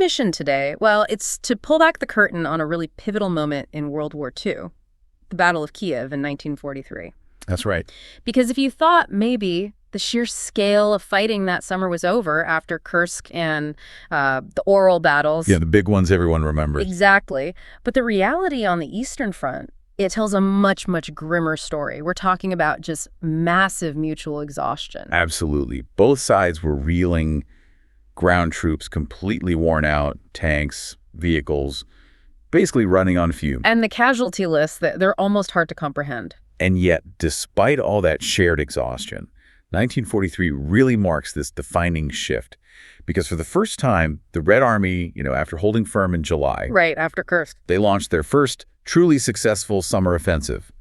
mission today, well, it's to pull back the curtain on a really pivotal moment in World War II, the Battle of Kiev in 1943. That's right. Because if you thought maybe the sheer scale of fighting that summer was over after Kursk and the Oral battles. Yeah, the big ones everyone remembers. Exactly. But the reality on the Eastern Front, it tells a much, much grimmer story. We're talking about just massive mutual exhaustion. Absolutely. Both sides were reeling, ground troops completely worn out, tanks, vehicles, basically running on fumes. And the casualty lists, they're almost hard to comprehend. And yet, despite all that shared exhaustion, 1943 really marks this defining shift. Because for the first time, the Red Army, after holding firm in July, right after Kursk, they launched their first truly successful summer offensive.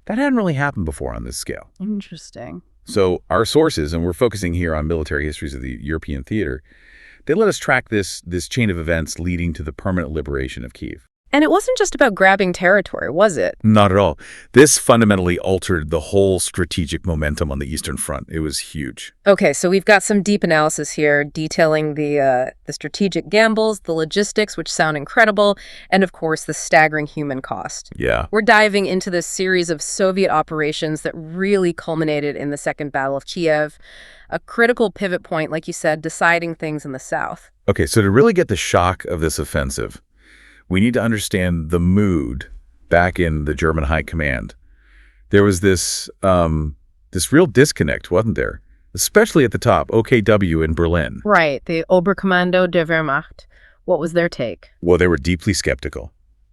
That hadn't really happened before on this scale. Interesting. So our sources, and we're focusing here on military histories of the European theater, they let us track this chain of events leading to the permanent liberation of Kiev. And it wasn't just about grabbing territory, was it? Not at all. This fundamentally altered the whole strategic momentum on the Eastern Front. It was huge. Okay, so we've got some deep analysis here detailing the strategic gambles, the logistics, which sound incredible, and of course the staggering human cost. Yeah. We're diving into this series of Soviet operations that really culminated in the Second Battle of Kiev, a critical pivot point, like you said, deciding things in the South. Okay, so to really get the shock of this offensive, we need to understand the mood back in the German High Command. There was this real disconnect, wasn't there? Especially at the top, OKW in Berlin. Right, the Oberkommando der Wehrmacht. What was their take? Well, they were deeply skeptical.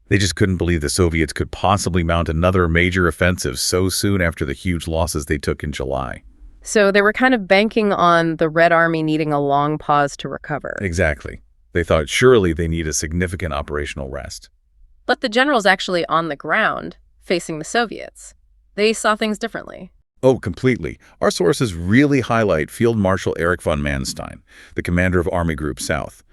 They just couldn't believe the Soviets could possibly mount another major offensive so soon after the huge losses they took in July. So they were kind of banking on the Red Army needing a long pause to recover. Exactly. They thought surely they need a significant operational rest. But the generals actually on the ground, facing the Soviets, they saw things differently. Oh, completely. Our sources really highlight Field Marshal von Manstein, the commander of Army Group South.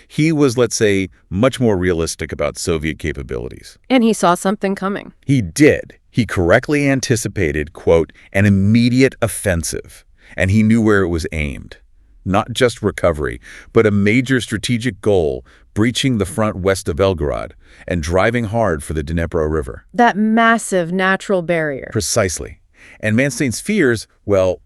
He was, let's say, much more realistic about Soviet capabilities. And he saw something coming. He did. He correctly anticipated, quote, an immediate offensive, and he knew where it was aimed. Not just recovery, but a major strategic goal, breaching the front west of Belgorod and driving hard for the Dnieper River. That massive natural barrier. Precisely. And Manstein's fears, well,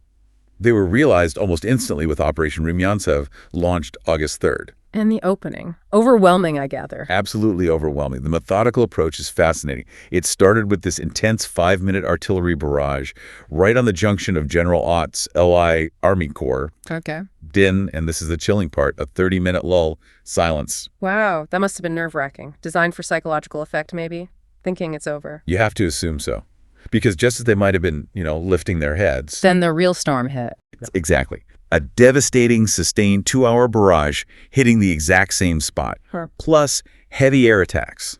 they were realized almost instantly with Operation Rumyantsev, launched August 3rd. And the opening. Overwhelming, I gather. Absolutely overwhelming. The methodical approach is fascinating. It started with this intense 5-minute artillery barrage right on the junction of General Ott's LI Army Corps. Okay. Din, and this is the chilling part, a 30-minute lull, silence. Wow, that must have been nerve-wracking. Designed for psychological effect, maybe? Thinking it's over. You have to assume so. Because just as they might have been, lifting their heads. Then the real storm hit. Exactly. A devastating, sustained 2-hour barrage hitting the exact same spot. Plus heavy air attacks.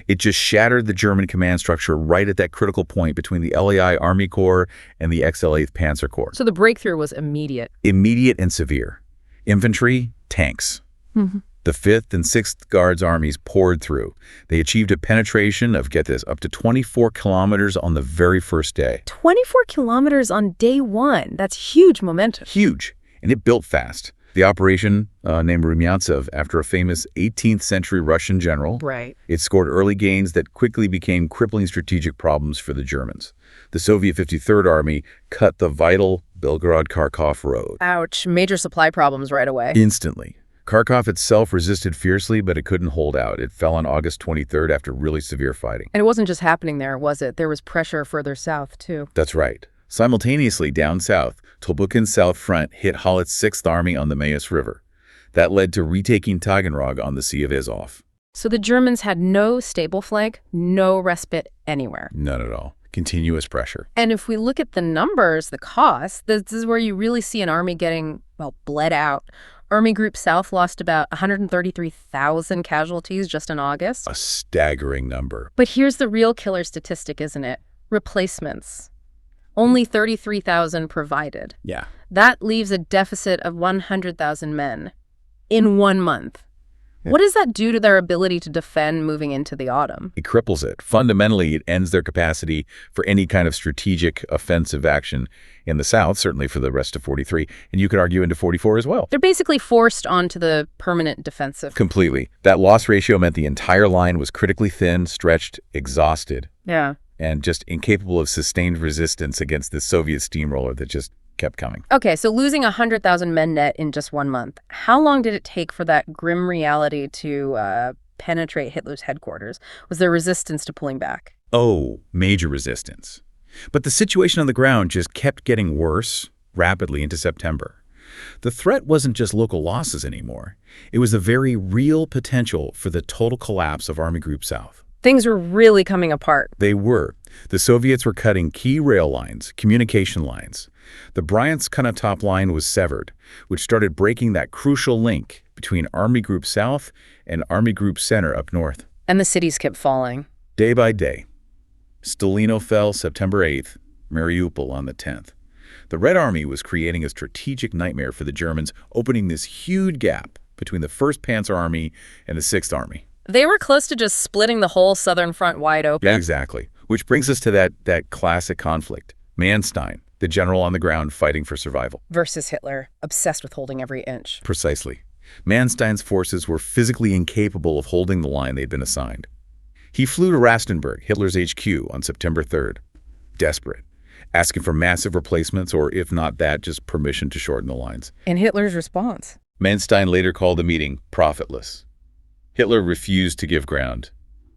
It just shattered the German command structure right at that critical point between the LAI Army Corps and the XL8th Panzer Corps. So the breakthrough was immediate. Immediate and severe. Infantry, tanks. The 5th and 6th Guards armies poured through. They achieved a penetration of, get this, up to 24 kilometers on the very first day. 24 kilometers on day one. That's huge momentum. Huge. And it built fast. The operation, named Rumyantsev, after a famous 18th century Russian general. Right. It scored early gains that quickly became crippling strategic problems for the Germans. The Soviet 53rd Army cut the vital Belgorod-Kharkov road. Ouch. Major supply problems right away. Instantly. Kharkov itself resisted fiercely, but it couldn't hold out. It fell on August 23rd after really severe fighting. And it wasn't just happening there, was it? There was pressure further south, too. That's right. Simultaneously, down south, Tolbukin's south front hit Hollett's 6th Army on the Mayas River. That led to retaking Taganrog on the Sea of Azov. So the Germans had no stable flank, no respite anywhere. None at all. Continuous pressure. And if we look at the numbers, the cost, this is where you really see an army getting, bled out. Army Group South lost about 133,000 casualties just in August. A staggering number. But here's the real killer statistic, isn't it? Replacements. Only 33,000 provided. Yeah. That leaves a deficit of 100,000 men in 1 month. What does that do to their ability to defend moving into the autumn? It cripples it. Fundamentally, it ends their capacity for any kind of strategic offensive action in the South, certainly for the rest of 43, and you could argue into 44 as well. They're basically forced onto the permanent defensive. Completely. That loss ratio meant the entire line was critically thin, stretched, exhausted. Yeah. And just incapable of sustained resistance against the Soviet steamroller that just kept coming. Okay, so losing 100,000 men net in just 1 month. How long did it take for that grim reality to penetrate Hitler's headquarters? Was there resistance to pulling back? Oh, major resistance. But the situation on the ground just kept getting worse rapidly into September. The threat wasn't just local losses anymore. It was a very real potential for the total collapse of Army Group South. Things were really coming apart. They were. The Soviets were cutting key rail lines, communication lines. The Bryansk-Konotop line was severed, which started breaking that crucial link between Army Group South and Army Group Center up north. And the cities kept falling. Day by day. Stalino fell September 8th, Mariupol on the 10th. The Red Army was creating a strategic nightmare for the Germans, opening this huge gap between the 1st Panzer Army and the 6th Army. They were close to just splitting the whole southern front wide open. Yeah, exactly. Which brings us to that classic conflict. Manstein, the general on the ground fighting for survival. Versus Hitler, obsessed with holding every inch. Precisely. Manstein's forces were physically incapable of holding the line they'd been assigned. He flew to Rastenburg, Hitler's HQ, on September 3rd, desperate, asking for massive replacements or, if not that, just permission to shorten the lines. And Hitler's response? Manstein later called the meeting profitless. Hitler refused to give ground,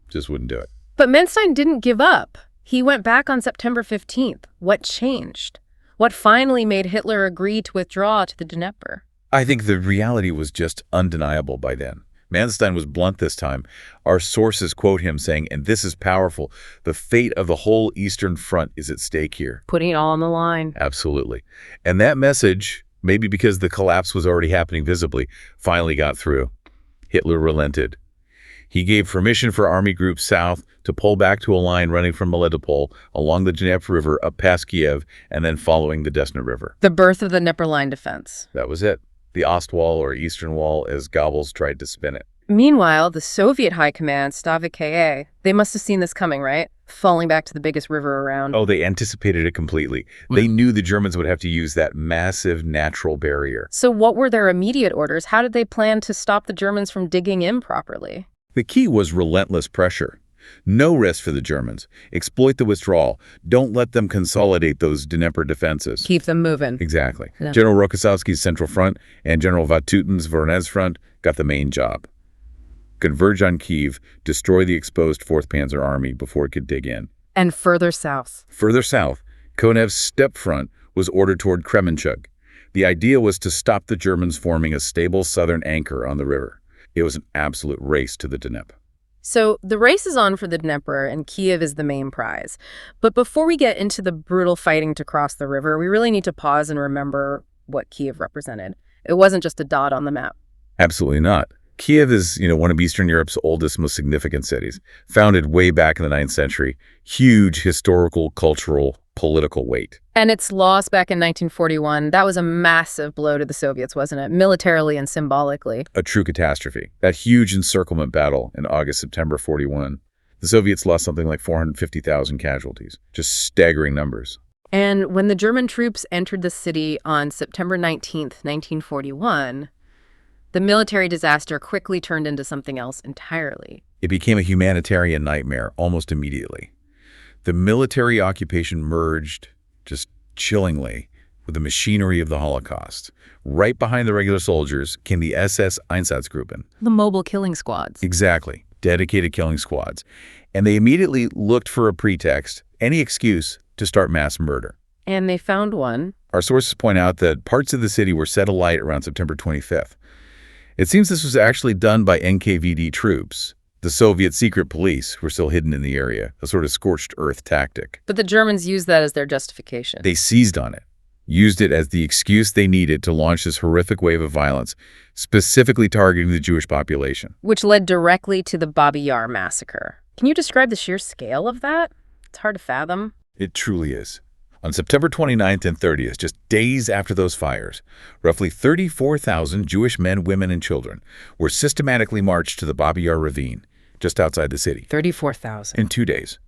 just wouldn't do it. But Manstein didn't give up. He went back on September 15th. What changed? What finally made Hitler agree to withdraw to the Dnieper? I think the reality was just undeniable by then. Manstein was blunt this time. Our sources quote him saying, and this is powerful, the fate of the whole Eastern Front is at stake here. Putting it all on the line. Absolutely. And that message, maybe because the collapse was already happening visibly, finally got through. Hitler relented. He gave permission for Army Group South to pull back to a line running from Melitopol along the Dnieper River up past Kiev and then following the Desna River. The birth of the Dnieper Line defense. That was it. The Ostwall, or Eastern Wall, as Goebbels tried to spin it. Meanwhile, the Soviet High Command, Stavik KA, they must have seen this coming, right? Falling back to the biggest river around. Oh, they anticipated it completely. They knew the Germans would have to use that massive natural barrier. So what were their immediate orders? How did they plan to stop the Germans from digging in properly? The key was relentless pressure. No rest for the Germans. Exploit the withdrawal. Don't let them consolidate those Dnieper defenses. Keep them moving. Exactly. Yeah. General Rokossovsky's Central Front and General Vatutin's Voronezh Front got the main job. Converge on Kiev, destroy the exposed 4th Panzer Army before it could dig in. And further south. Further south, Konev's Steppe Front was ordered toward Kremenchug. The idea was to stop the Germans forming a stable southern anchor on the river. It was an absolute race to the Dnieper. So the race is on for the Dnieper, and Kiev is the main prize. But before we get into the brutal fighting to cross the river, we really need to pause and remember what Kiev represented. It wasn't just a dot on the map. Absolutely not. Kiev is, one of Eastern Europe's oldest, most significant cities. Founded way back in the 9th century. Huge historical, cultural, political weight. And its loss back in 1941, that was a massive blow to the Soviets, wasn't it? Militarily and symbolically. A true catastrophe. That huge encirclement battle in August-September 41. The Soviets lost something like 450,000 casualties. Just staggering numbers. And when the German troops entered the city on September 19th, 1941, the military disaster quickly turned into something else entirely. It became a humanitarian nightmare almost immediately. The military occupation merged, just chillingly, with the machinery of the Holocaust. Right behind the regular soldiers came the SS Einsatzgruppen. The mobile killing squads. Exactly. Dedicated killing squads. And they immediately looked for a pretext, any excuse, to start mass murder. And they found one. Our sources point out that parts of the city were set alight around September 25th. It seems this was actually done by NKVD troops. The Soviet secret police were still hidden in the area, a sort of scorched earth tactic. But the Germans used that as their justification. They seized on it, used it as the excuse they needed to launch this horrific wave of violence, specifically targeting the Jewish population. Which led directly to the Babi Yar massacre. Can you describe the sheer scale of that? It's hard to fathom. It truly is. On September 29th and 30th, just days after those fires, roughly 34,000 Jewish men, women, and children were systematically marched to the Babi Yar ravine, just outside the city. 34,000. In 2 days.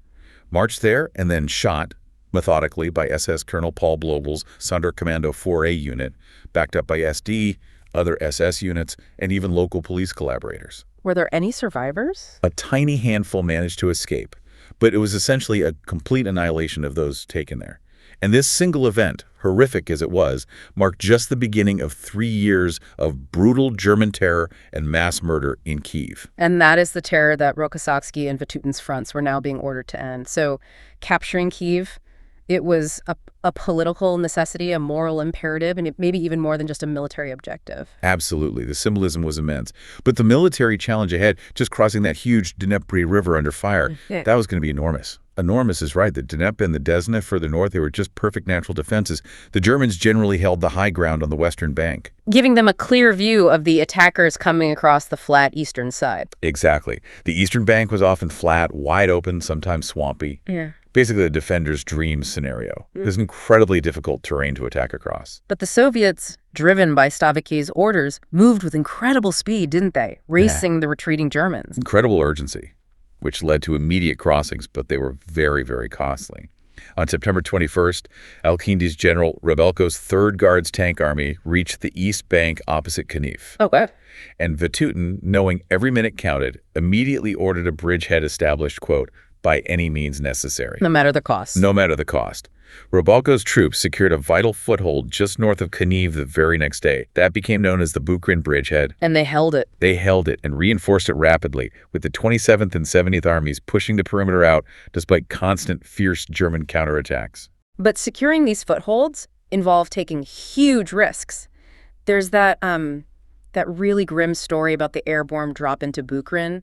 Marched there and then shot methodically by SS Colonel Paul Blogel's Sonderkommando 4A unit, backed up by SD, other SS units, and even local police collaborators. Were there any survivors? A tiny handful managed to escape, but it was essentially a complete annihilation of those taken there. And this single event, horrific as it was, marked just the beginning of 3 years of brutal German terror and mass murder in Kiev. And that is the terror that Rokossovsky and Vatutin's fronts were now being ordered to end. So capturing Kiev, it was a political necessity, a moral imperative, and it maybe even more than just a military objective. Absolutely. The symbolism was immense. But the military challenge ahead, just crossing that huge Dnieper River under fire, that was going to be enormous. Enormous is right. The Dnieper and the Desna further north, they were just perfect natural defenses. The Germans generally held the high ground on the western bank, giving them a clear view of the attackers coming across the flat eastern side. Exactly. The eastern bank was often flat, wide open, sometimes swampy. Yeah. Basically the defender's dream scenario. It was incredibly difficult terrain to attack across. But the Soviets, driven by Stavicki's orders, moved with incredible speed, didn't they? Racing the retreating Germans. Incredible urgency, which led to immediate crossings, but they were very, very costly. On September 21st, Al-Kindi's General Rebelko's 3rd Guards Tank Army reached the east bank opposite Kiev. Okay. And Vatutin, knowing every minute counted, immediately ordered a bridgehead established, quote, by any means necessary. No matter the cost. No matter the cost. Rebelko's troops secured a vital foothold just north of Kiev the very next day. That became known as the Bukrin bridgehead. And they held it. They held it and reinforced it rapidly, with the 27th and 70th Armies pushing the perimeter out despite constant, fierce German counterattacks. But securing these footholds involved taking huge risks. There's that really grim story about the airborne drop into Bukrin.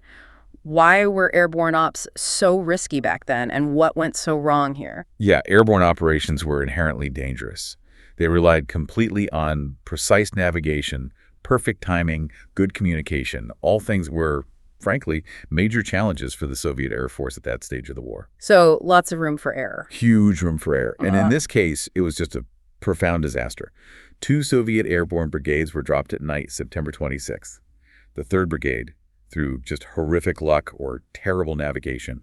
Why were airborne ops so risky back then, and what went so wrong here? Yeah, airborne operations were inherently dangerous. They relied completely on precise navigation, perfect timing, good communication. All things were, frankly, major challenges for the Soviet Air Force at that stage of the war. So lots of room for error. Huge room for error. And in this case, it was just a profound disaster. 2 Soviet airborne brigades were dropped at night, September 26th. The 3rd Brigade, through just horrific luck or terrible navigation,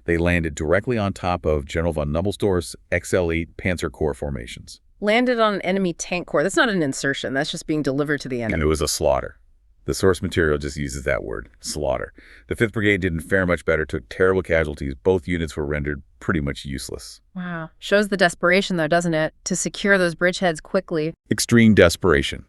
they landed directly on top of General von Nobelsdorf's XL-8 Panzer Corps formations. Landed on an enemy tank corps. That's not an insertion. That's just being delivered to the enemy. And it was a slaughter. The source material just uses that word, slaughter. The 5th Brigade didn't fare much better, took terrible casualties. Both units were rendered pretty much useless. Wow. Shows the desperation, though, doesn't it? To secure those bridgeheads quickly. Extreme desperation.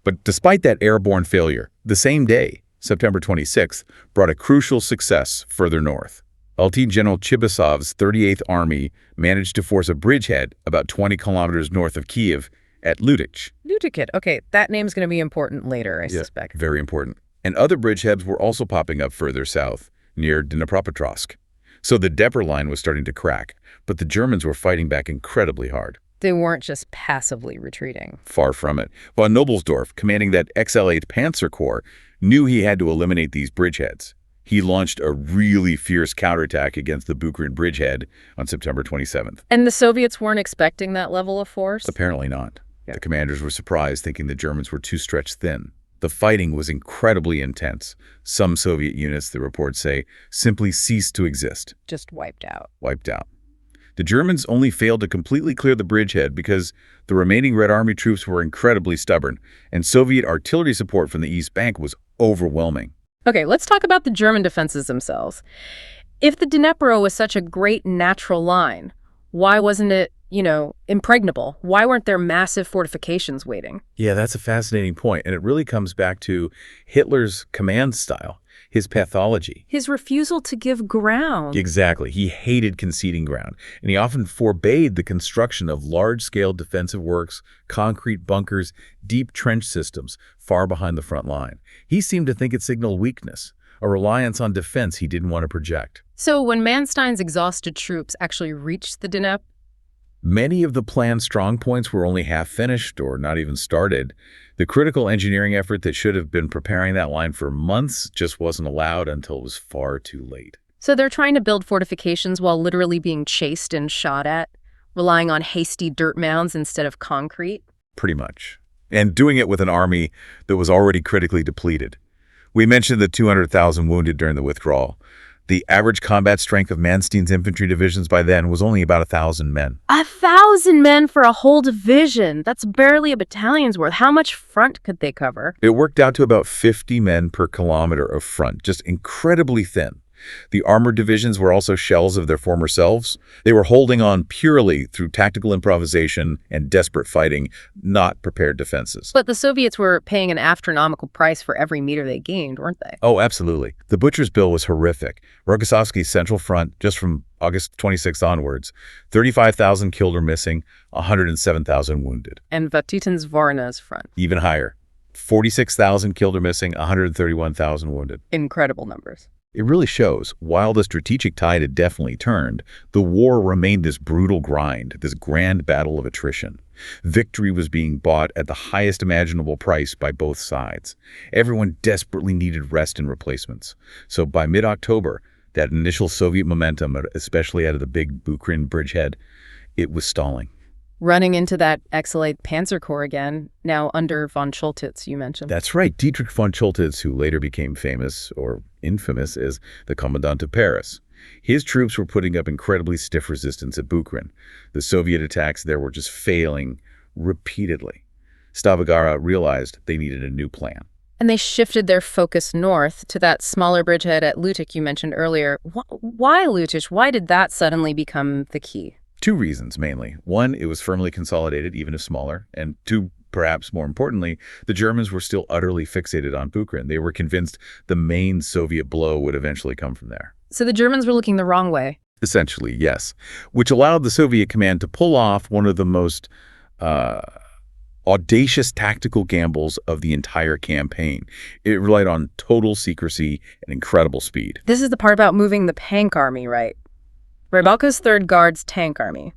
But despite that airborne failure, the same day, September 26th, brought a crucial success further north. Lieutenant General Chibisov's 38th Army managed to force a bridgehead about 20 kilometers north of Kiev at Lutic. Lutic. Okay, that name's going to be important later, I suspect. Very important. And other bridgeheads were also popping up further south, near Dnipropetrovsk. So the Dnieper line was starting to crack, but the Germans were fighting back incredibly hard. They weren't just passively retreating. Far from it. Von Nobelsdorf, commanding that XL-8 Panzer Corps, knew he had to eliminate these bridgeheads. He launched a really fierce counterattack against the Bukrin bridgehead on September 27th. And the Soviets weren't expecting that level of force? Apparently not. Yeah. The commanders were surprised, thinking the Germans were too stretched thin. The fighting was incredibly intense. Some Soviet units, the reports say, simply ceased to exist. Just wiped out. Wiped out. The Germans only failed to completely clear the bridgehead because the remaining Red Army troops were incredibly stubborn, and Soviet artillery support from the East Bank was overwhelming. Okay, let's talk about the German defenses themselves. If the Dnieper was such a great natural line, why wasn't it, impregnable? Why weren't there massive fortifications waiting? Yeah, that's a fascinating point, and it really comes back to Hitler's command style, his pathology. His refusal to give ground. Exactly. He hated conceding ground, and he often forbade the construction of large-scale defensive works, concrete bunkers, deep trench systems far behind the front line. He seemed to think it signaled weakness, a reliance on defense he didn't want to project. So when Manstein's exhausted troops actually reached the Dnieper, many of the planned strong points were only half finished or not even started. The critical engineering effort that should have been preparing that line for months just wasn't allowed until it was far too late. So they're trying to build fortifications while literally being chased and shot at. relying on hasty dirt mounds instead of concrete. Pretty much. And doing it with an army that was already critically depleted. We mentioned the 200,000 wounded during the withdrawal. The average combat strength of Manstein's infantry divisions by then was only about 1,000 men. 1,000 men for a whole division. That's barely a battalion's worth. How much front could they cover? It worked out to about 50 men per kilometer of front, just incredibly thin. The armored divisions were also shells of their former selves. They were holding on purely through tactical improvisation and desperate fighting, not prepared defenses. But the Soviets were paying an astronomical price for every meter they gained, weren't they? Oh, absolutely. The butcher's bill was horrific. Rokossovsky's Central Front, just from August 26th onwards, 35,000 killed or missing, 107,000 wounded. And Vatutin's Varna's front. Even higher, 46,000 killed or missing, 131,000 wounded. Incredible numbers. It really shows, while the strategic tide had definitely turned, the war remained this brutal grind, this grand battle of attrition. Victory was being bought at the highest imaginable price by both sides. Everyone desperately needed rest and replacements. So by mid-October, that initial Soviet momentum, especially out of the big Bukrin bridgehead, it was stalling. Running into that exiled Panzer Corps again, now under von Choltitz, you mentioned. That's right. Dietrich von Choltitz, who later became famous, or infamous, as the Commandant of Paris. His troops were putting up incredibly stiff resistance at Bukrin. The Soviet attacks there were just failing repeatedly. Stavagara realized they needed a new plan. And they shifted their focus north to that smaller bridgehead at Lüttich you mentioned earlier. Why Lüttich? Why did that suddenly become the key? Two reasons, mainly. One, it was firmly consolidated, even if smaller. And two, perhaps more importantly, the Germans were still utterly fixated on Bukrin. They were convinced the main Soviet blow would eventually come from there. So the Germans were looking the wrong way. Essentially, yes. Which allowed the Soviet command to pull off one of the most audacious tactical gambles of the entire campaign. It relied on total secrecy and incredible speed. This is the part about moving the tank army, right? Rybalko's Third Guard's tank army.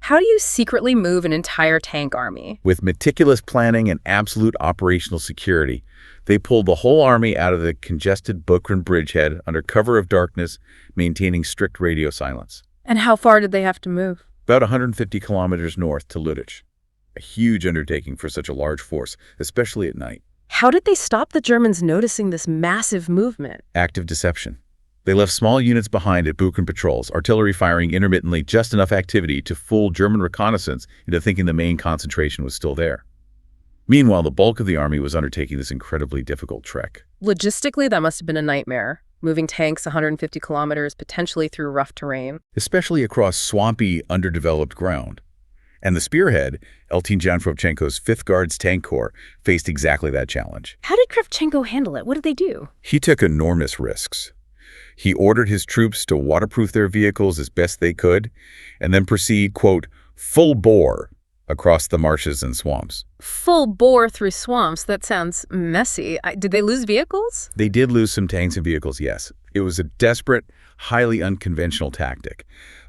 How do you secretly move an entire tank army? With meticulous planning and absolute operational security, they pulled the whole army out of the congested Bukrin bridgehead under cover of darkness, maintaining strict radio silence. And how far did they have to move? About 150 kilometers north to Lüttich. A huge undertaking for such a large force, especially at night. How did they stop the Germans noticing this massive movement? Active deception. They left small units behind at Bukrin patrols, artillery firing intermittently just enough activity to fool German reconnaissance into thinking the main concentration was still there. Meanwhile, the bulk of the army was undertaking this incredibly difficult trek. Logistically, that must have been a nightmare. Moving tanks 150 kilometers, potentially through rough terrain. Especially across swampy, underdeveloped ground. And the spearhead, Eltin Janfrovchenko's 5th Guards Tank Corps, faced exactly that challenge. How did Kravchenko handle it? What did they do? He took enormous risks. He ordered his troops to waterproof their vehicles as best they could, and then proceed, quote, full bore across the marshes and swamps. Full bore through swamps? That sounds messy. Did they lose vehicles? They did lose some tanks and vehicles, yes. It was a desperate, highly unconventional tactic.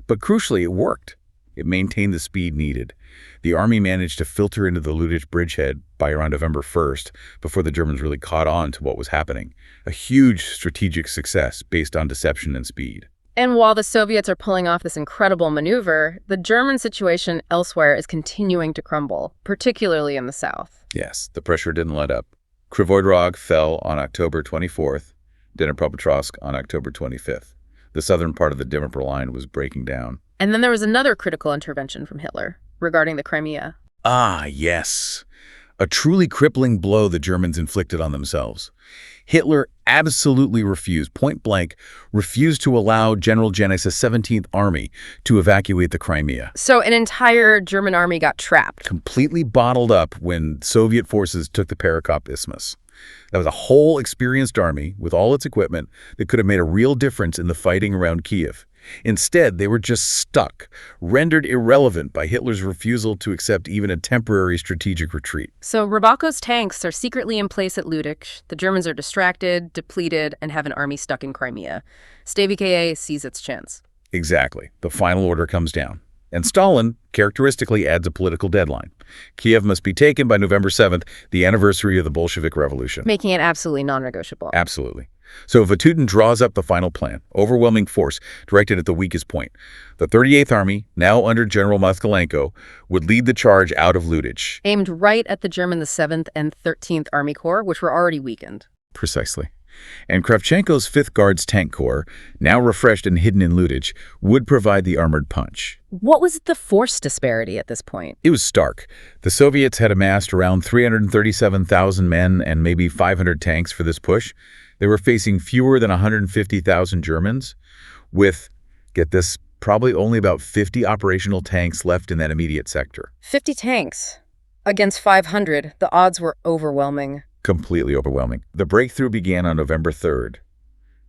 But crucially, it worked. It maintained the speed needed. The army managed to filter into the Lüttich bridgehead by around November 1st, before the Germans really caught on to what was happening. A huge strategic success based on deception and speed. And while the Soviets are pulling off this incredible maneuver, the German situation elsewhere is continuing to crumble, particularly in the south. Yes, the pressure didn't let up. Kryvyi Rog fell on October 24th, Dnipropetrovsk on October 25th. The southern part of the Dnieper line was breaking down. And then there was another critical intervention from Hitler regarding the Crimea. Ah, yes. A truly crippling blow the Germans inflicted on themselves. Hitler absolutely refused, point blank, refused to allow General Janis's 17th Army to evacuate the Crimea. So an entire German army got trapped. Completely bottled up when Soviet forces took the Perekop Isthmus. That was a whole experienced army with all its equipment that could have made a real difference in the fighting around Kiev. Instead, they were just stuck, rendered irrelevant by Hitler's refusal to accept even a temporary strategic retreat. So Rybalko's tanks are secretly in place at Lüttich. The Germans are distracted, depleted, and have an army stuck in Crimea. Stávy KA sees its chance. Exactly. The final order comes down. And Stalin characteristically adds a political deadline. Kiev must be taken by November 7th, the anniversary of the Bolshevik Revolution. Making it absolutely non-negotiable. Absolutely. So Vatutin draws up the final plan, overwhelming force directed at the weakest point. The 38th Army, now under General Moskalenko, would lead the charge out of Luttich. Aimed right at the German 7th and 13th Army Corps, which were already weakened. Precisely. And Kravchenko's 5th Guards Tank Corps, now refreshed and hidden in Luttich, would provide the armored punch. What was the force disparity at this point? It was stark. The Soviets had amassed around 337,000 men and maybe 500 tanks for this push. They were facing fewer than 150,000 Germans, with, get this, probably only about 50 operational tanks left in that immediate sector. 50 tanks. Against 500, the odds were overwhelming. Completely overwhelming. The breakthrough began on November 3rd,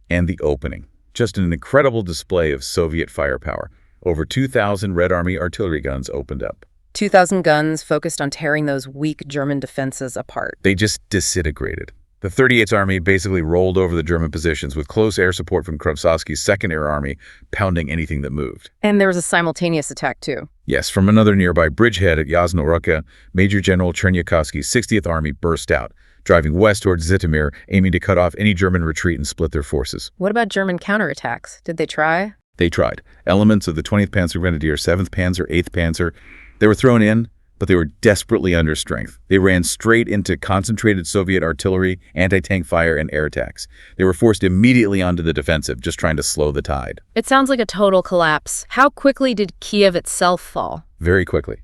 and the opening. Just an incredible display of Soviet firepower. Over 2,000 Red Army artillery guns opened up. 2,000 guns focused on tearing those weak German defenses apart. They just disintegrated. The 38th Army basically rolled over the German positions with close air support from Krasovsky's 2nd Air Army pounding anything that moved. And there was a simultaneous attack, too. Yes, from another nearby bridgehead at Yasna-Ruka, Major General Chernyakhovsky's 60th Army burst out, driving west towards Zhytomyr, aiming to cut off any German retreat and split their forces. What about German counterattacks? Did they try? They tried. Elements of the 20th Panzer Grenadier, 7th Panzer, 8th Panzer, they were thrown in, but they were desperately under strength. They ran straight into concentrated Soviet artillery, anti-tank fire, and air attacks. They were forced immediately onto the defensive, just trying to slow the tide. It sounds like a total collapse. How quickly did Kiev itself fall? Very quickly.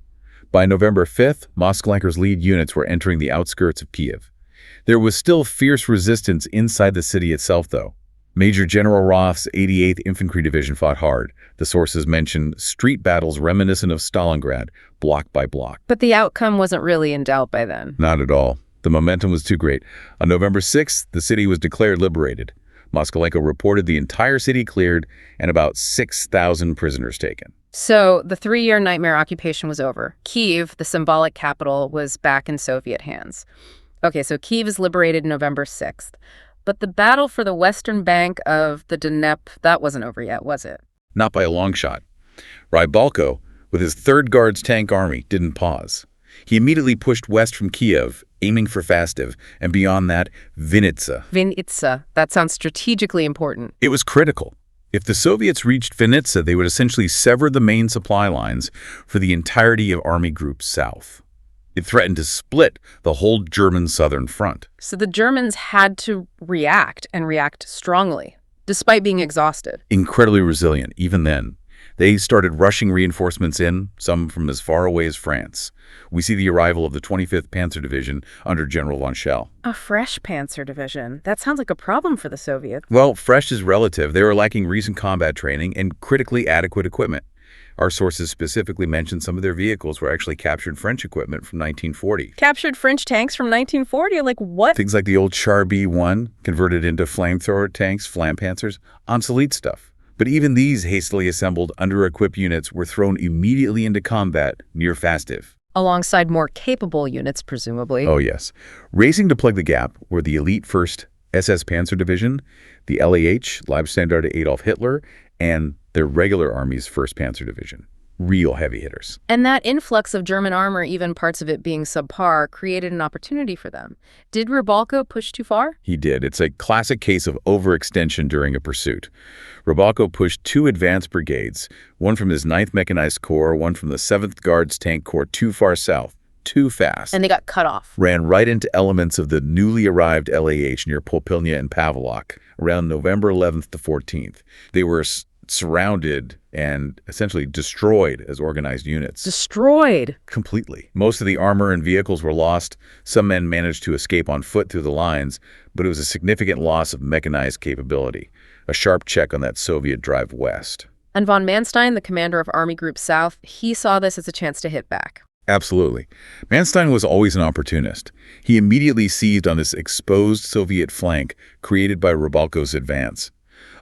By November 5th, Moskalenko's lead units were entering the outskirts of Kiev. There was still fierce resistance inside the city itself, though. Major General Roth's 88th Infantry Division fought hard. The sources mention street battles reminiscent of Stalingrad, block by block. But the outcome wasn't really in doubt by then. Not at all. The momentum was too great. On November 6th, the city was declared liberated. Moskalenko reported the entire city cleared and about 6,000 prisoners taken. So the 3-year nightmare occupation was over. Kiev, the symbolic capital, was back in Soviet hands. Okay, so Kiev is liberated November 6th. But the battle for the western bank of the Dnieper, that wasn't over yet, was it? Not by a long shot. Rybalko, with his 3rd Guards Tank Army, didn't pause. He immediately pushed west from Kiev, aiming for Fastiv, and beyond that, Vinnytsia. Vinnytsia. That sounds strategically important. It was critical. If the Soviets reached Vinnytsia, they would essentially sever the main supply lines for the entirety of Army Group South. It threatened to split the whole German southern front. So the Germans had to react, and react strongly, despite being exhausted. Incredibly resilient, even then. They started rushing reinforcements in, some from as far away as France. We see the arrival of the 25th Panzer Division under General von Schell. A fresh Panzer Division. That sounds like a problem for the Soviets. Well, fresh is relative. They were lacking recent combat training and critically adequate equipment. Our sources specifically mention some of their vehicles were actually captured French equipment from 1940. Captured French tanks from 1940? Like what? Things like the old Char B-1, converted into flamethrower tanks, Flampanzers, obsolete stuff. But even these hastily assembled, under-equipped units were thrown immediately into combat near Fastiv. Alongside more capable units, presumably. Oh, yes. Racing to plug the gap were the elite 1st SS Panzer Division, the LAH, Leibstandarte Adolf Hitler, and their regular Army's 1st Panzer Division. Real heavy hitters. And that influx of German armor, even parts of it being subpar, created an opportunity for them. Did Rybalko push too far? He did. It's a classic case of overextension during a pursuit. Rybalko pushed 2 advanced brigades, one from his 9th Mechanized Corps, one from the 7th Guards Tank Corps, too far south, too fast. And they got cut off. Ran right into elements of the newly arrived LAH near Popilnya and Pavlok around November 11th to 14th. They were surrounded and essentially destroyed as organized units. Destroyed? Completely. Most of the armor and vehicles were lost. Some men managed to escape on foot through the lines, but it was a significant loss of mechanized capability. A sharp check on that Soviet drive west. And von Manstein, the commander of Army Group South, he saw this as a chance to hit back. Absolutely. Manstein was always an opportunist. He immediately seized on this exposed Soviet flank created by Rybalko's advance.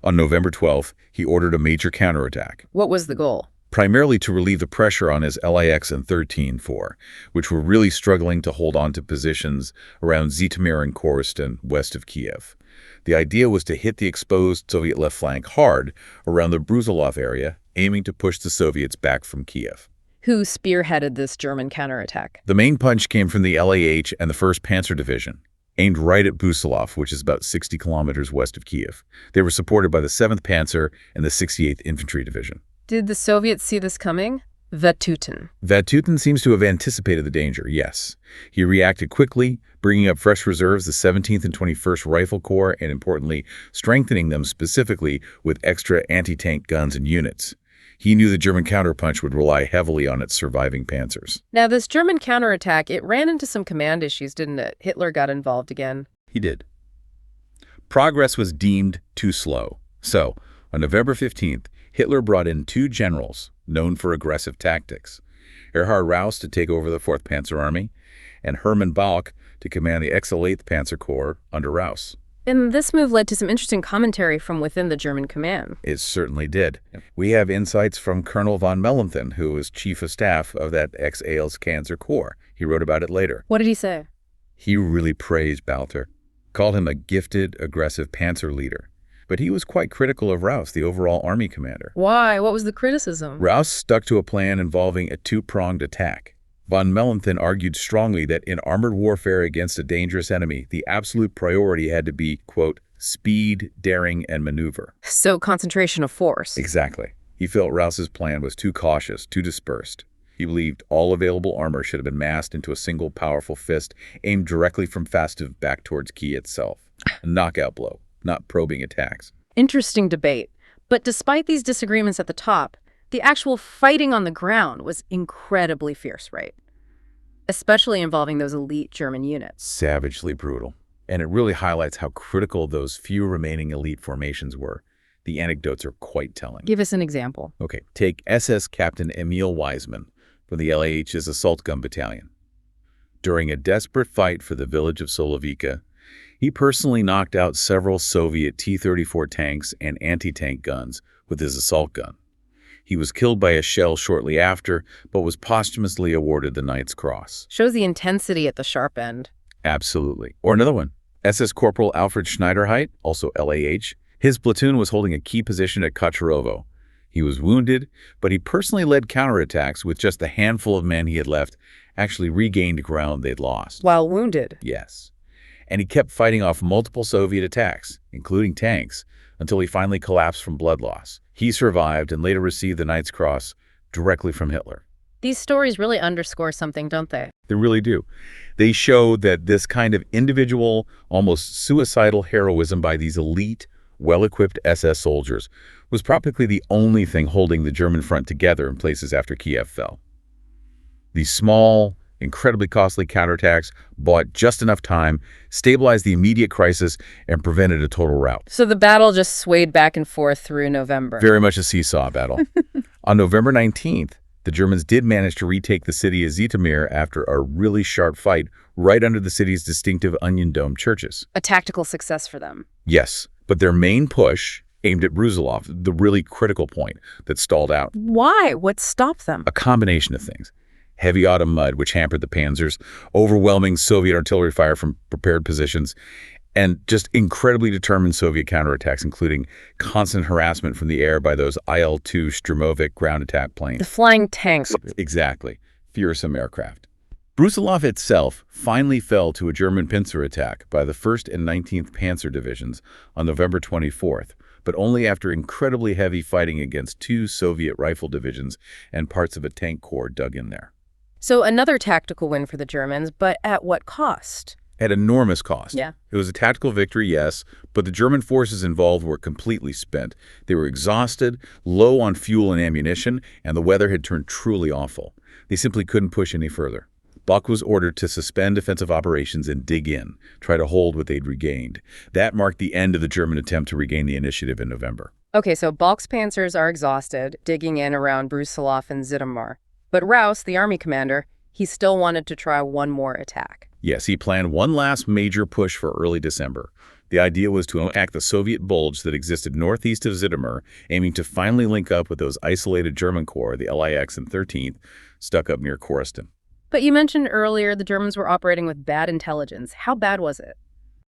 On November 12th, he ordered a major counterattack. What was the goal? Primarily to relieve the pressure on his LIX and 13 Corps, which were really struggling to hold on to positions around Zhytomyr and Korostin, west of Kiev. The idea was to hit the exposed Soviet left flank hard around the Brusilov area aiming to push the Soviets back from Kiev. Who spearheaded this German counterattack? The main punch came from the LAH and the 1st Panzer Division, aimed right at Brusilov, which is about 60 kilometers west of Kiev. They were supported by the 7th Panzer and the 68th Infantry Division. Did the Soviets see this coming? Vatutin. Vatutin seems to have anticipated the danger, yes. He reacted quickly, bringing up fresh reserves, the 17th and 21st Rifle Corps, and importantly, strengthening them specifically with extra anti-tank guns and units. He knew the German counterpunch would rely heavily on its surviving panzers. Now, this German counterattack, it ran into some command issues, didn't it? Hitler got involved again. He did. Progress was deemed too slow. So, on November 15th, Hitler brought in 2 generals known for aggressive tactics. Erhard Raus to take over the 4th Panzer Army, and Hermann Balck to command the XL8th Panzer Corps under Raus. And this move led to some interesting commentary from within the German command. It certainly did. We have insights from Colonel von Mellenthin, who was chief of staff of that ex-Ales Panzer Corps. He wrote about it later. What did he say? He really praised Balter, called him a gifted, aggressive panzer leader. But he was quite critical of Raus, the overall army commander. Why? What was the criticism? Raus stuck to a plan involving a 2-pronged attack. Von Mellenthin argued strongly that in armored warfare against a dangerous enemy, the absolute priority had to be, quote, speed, daring, and maneuver. So concentration of force. Exactly. He felt Raus's plan was too cautious, too dispersed. He believed all available armor should have been massed into a single powerful fist aimed directly from Fastiv back towards Kiev itself. A knockout blow, not probing attacks. Interesting debate. But despite these disagreements at the top, the actual fighting on the ground was incredibly fierce, right? Especially involving those elite German units. Savagely brutal. And it really highlights how critical those few remaining elite formations were. The anecdotes are quite telling. Give us an example. Okay, take SS Captain Emil Weismann from the LAH's Assault Gun Battalion. During a desperate fight for the village of Solovika, he personally knocked out several Soviet T-34 tanks and anti-tank guns with his assault gun. He was killed by a shell shortly after, but was posthumously awarded the Knight's Cross. Shows the intensity at the sharp end. Absolutely. Or another one, SS Corporal Alfred Schneiderheit, also LAH. His platoon was holding a key position at Kacharovo. He was wounded, but he personally led counterattacks with just the handful of men he had left, actually regained ground they'd lost. While wounded? Yes. And he kept fighting off multiple Soviet attacks, including tanks, until he finally collapsed from blood loss. He survived and later received the Knight's Cross directly from Hitler. These stories really underscore something, don't they? They really do. They show that this kind of individual, almost suicidal heroism by these elite, well-equipped SS soldiers was practically the only thing holding the German front together in places after Kiev fell. These small, incredibly costly counterattacks bought just enough time, stabilized the immediate crisis, and prevented a total rout. So the battle just swayed back and forth through November. Very much a seesaw battle. On November 19th, the Germans did manage to retake the city of Zhytomyr after a really sharp fight right under the city's distinctive onion-domed churches. A tactical success for them. Yes, but their main push aimed at Brusilov, the really critical point that stalled out. Why? What stopped them? A combination of things. Heavy autumn mud, which hampered the panzers, overwhelming Soviet artillery fire from prepared positions, and just incredibly determined Soviet counterattacks, including constant harassment from the air by those IL-2 Sturmovik ground attack planes. The flying tanks. Exactly. Fearsome aircraft. Brusilov itself finally fell to a German pincer attack by the 1st and 19th Panzer Divisions on November 24th, but only after incredibly heavy fighting against 2 Soviet rifle divisions and parts of a tank corps dug in there. So another tactical win for the Germans, but at what cost? At enormous cost. Yeah. It was a tactical victory, yes, but the German forces involved were completely spent. They were exhausted, low on fuel and ammunition, and the weather had turned truly awful. They simply couldn't push any further. Balck was ordered to suspend defensive operations and dig in, try to hold what they'd regained. That marked the end of the German attempt to regain the initiative in November. Okay, so Balck's panzers are exhausted, digging in around Brusilov and Zhytomyr. But Raus, the army commander, he still wanted to try one more attack. Yes, he planned one last major push for early December. The idea was to attack the Soviet bulge that existed northeast of Zhytomyr, aiming to finally link up with those isolated German corps, the LIX and 13th, stuck up near Korostin. But you mentioned earlier the Germans were operating with bad intelligence. How bad was it?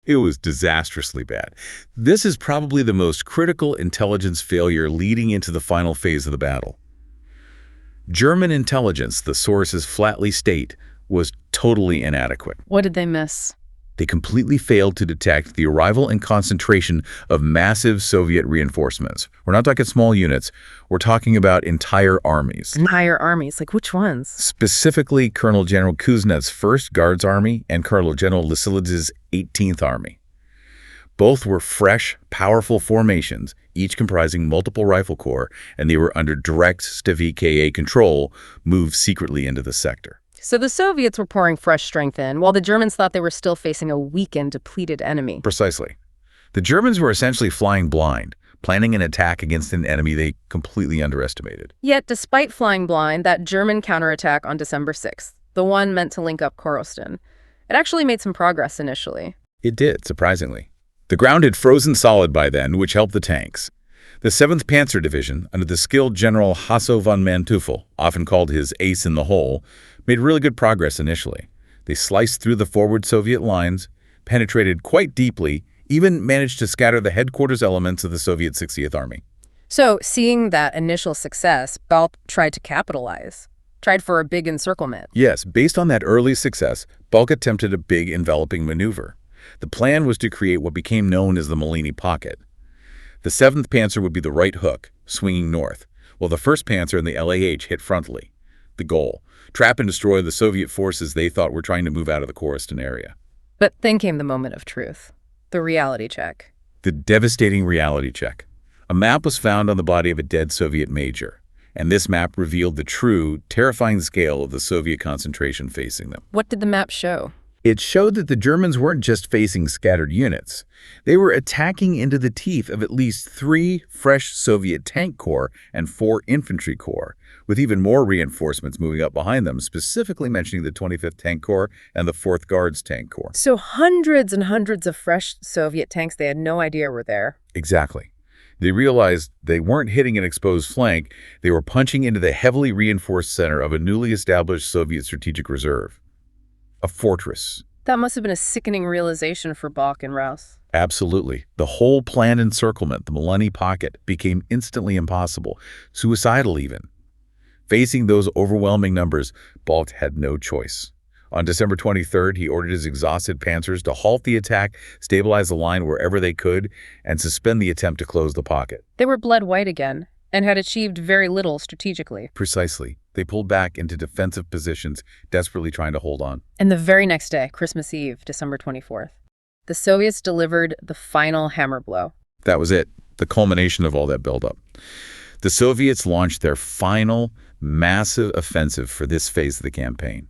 It was disastrously bad. This is probably the most critical intelligence failure leading into the final phase of the battle. German intelligence, the sources flatly state, was totally inadequate. What did they miss? They completely failed to detect the arrival and concentration of massive Soviet reinforcements. We're not talking small units. We're talking about entire armies. Entire armies? Like which ones? Specifically, Colonel General Kuznets's 1st Guards Army and Colonel General Lisilidze's 18th Army. Both were fresh, powerful formations, each comprising multiple rifle corps, and they were under direct STVKA control, moved secretly into the sector. So the Soviets were pouring fresh strength in, while the Germans thought they were still facing a weakened, depleted enemy. Precisely. The Germans were essentially flying blind, planning an attack against an enemy they completely underestimated. Yet, despite flying blind, that German counterattack on December 6th, the one meant to link up Korostin, it actually made some progress initially. It did, surprisingly. The ground had frozen solid by then, which helped the tanks. The 7th Panzer Division, under the skilled General Hasso von Manteuffel, often called his ace in the hole, made really good progress initially. They sliced through the forward Soviet lines, penetrated quite deeply, even managed to scatter the headquarters elements of the Soviet 60th Army. So, seeing that initial success, Balk tried to capitalize, tried for a big encirclement. Yes, based on that early success, Balk attempted a big enveloping maneuver. The plan was to create what became known as the Malini Pocket. The 7th Panzer would be the right hook, swinging north, while the 1st Panzer and the LAH hit frontally. The goal: trap and destroy the Soviet forces they thought were trying to move out of the Korostin area. But then came the moment of truth, the reality check. The devastating reality check. A map was found on the body of a dead Soviet major, and this map revealed the true, terrifying scale of the Soviet concentration facing them. What did the map show? It showed that the Germans weren't just facing scattered units. They were attacking into the teeth of at least 3 fresh Soviet tank corps and 4 infantry corps, with even more reinforcements moving up behind them, specifically mentioning the 25th Tank Corps and the 4th Guards Tank Corps. So hundreds and hundreds of fresh Soviet tanks they had no idea were there. Exactly. They realized they weren't hitting an exposed flank, they were punching into the heavily reinforced center of a newly established Soviet strategic reserve. A fortress. That must have been a sickening realization for Balk and Rouse. Absolutely. The whole planned encirclement, the Malini Pocket, became instantly impossible, suicidal even. Facing those overwhelming numbers, Balk had no choice. On December 23rd, he ordered his exhausted panzers to halt the attack, stabilize the line wherever they could, and suspend the attempt to close the pocket. They were blood white again, and had achieved very little strategically. Precisely. They pulled back into defensive positions, desperately trying to hold on. And the very next day, Christmas Eve, December 24th, the Soviets delivered the final hammer blow. That was it, the culmination of all that buildup. The Soviets launched their final, massive offensive for this phase of the campaign.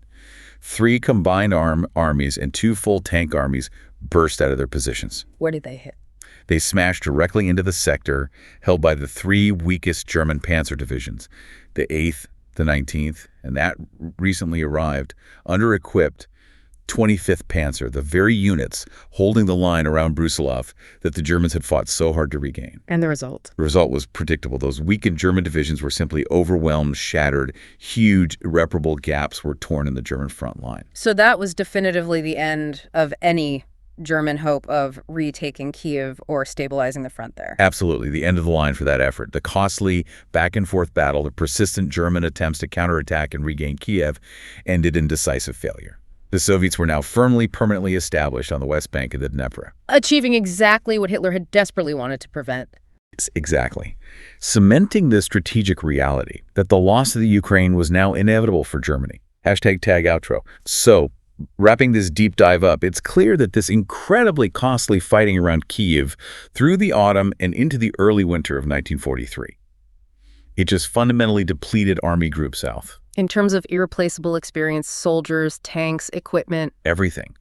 3 combined armies and 2 full tank armies burst out of their positions. Where did they hit? They smashed directly into the sector held by the 3 weakest German panzer divisions, the 8th, the 19th, and that recently arrived, under-equipped 25th Panzer, the very units holding the line around Brusilov that the Germans had fought so hard to regain. And the result? The result was predictable. Those weakened German divisions were simply overwhelmed, shattered. Huge, irreparable gaps were torn in the German front line. So that was definitively the end of any German hope of retaking Kiev or stabilizing the front there. Absolutely, the end of the line for that effort. The costly back-and-forth battle, the persistent German attempts to counterattack and regain Kiev, ended in decisive failure. The Soviets were now firmly, permanently established on the west bank of the Dnieper. Achieving exactly what Hitler had desperately wanted to prevent. Yes, exactly. Cementing the strategic reality that the loss of the Ukraine was now inevitable for Germany. #tag outro. So, wrapping this deep dive up, it's clear that this incredibly costly fighting around Kiev through the autumn and into the early winter of 1943. It just fundamentally depleted Army Group South. In terms of irreplaceable experience, soldiers, tanks, equipment. Everything.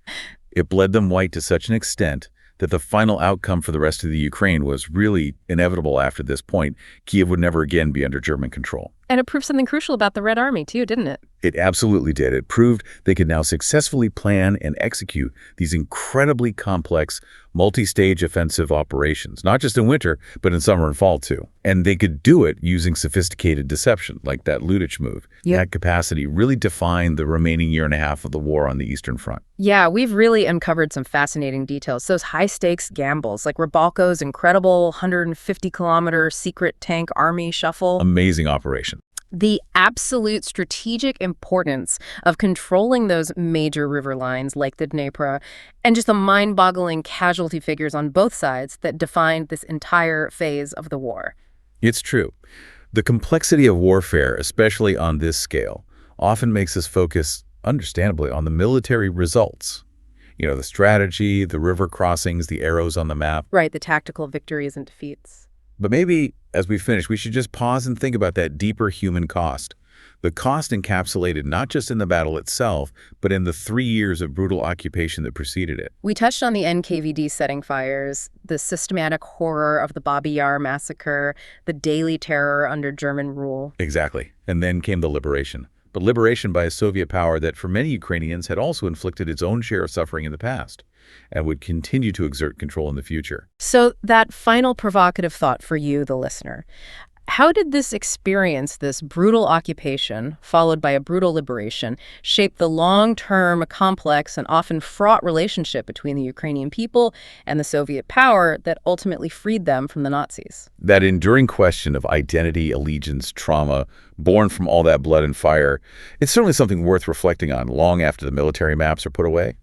It bled them white to such an extent that the final outcome for the rest of the Ukraine was really inevitable after this point. Kiev would never again be under German control. And it proved something crucial about the Red Army, too, didn't it? It absolutely did. It proved they could now successfully plan and execute these incredibly complex, multi-stage offensive operations, not just in winter, but in summer and fall too. And they could do it using sophisticated deception, like that Ludic move. Yep. That capacity really defined the remaining year and a half of the war on the Eastern Front. Yeah, we've really uncovered some fascinating details. Those high-stakes gambles, like Rybalko's incredible 150-kilometer secret tank army shuffle. Amazing operation. The absolute strategic importance of controlling those major river lines like the Dnieper, and just the mind-boggling casualty figures on both sides that defined this entire phase of the war. It's true. The complexity of warfare, especially on this scale, often makes us focus, understandably, on the military results. You know, the strategy, the river crossings, the arrows on the map. Right, the tactical victories and defeats. But maybe, as we finish, we should just pause and think about that deeper human cost. The cost encapsulated not just in the battle itself, but in the 3 years of brutal occupation that preceded it. We touched on the NKVD setting fires, the systematic horror of the Babi Yar massacre, the daily terror under German rule. Exactly. And then came the liberation. But liberation by a Soviet power that for many Ukrainians had also inflicted its own share of suffering in the past and would continue to exert control in the future. So that final provocative thought for you, the listener. How did this experience, this brutal occupation, followed by a brutal liberation, shape the long-term, complex, and often fraught relationship between the Ukrainian people and the Soviet power that ultimately freed them from the Nazis? That enduring question of identity, allegiance, trauma, born from all that blood and fire, it's certainly something worth reflecting on long after the military maps are put away.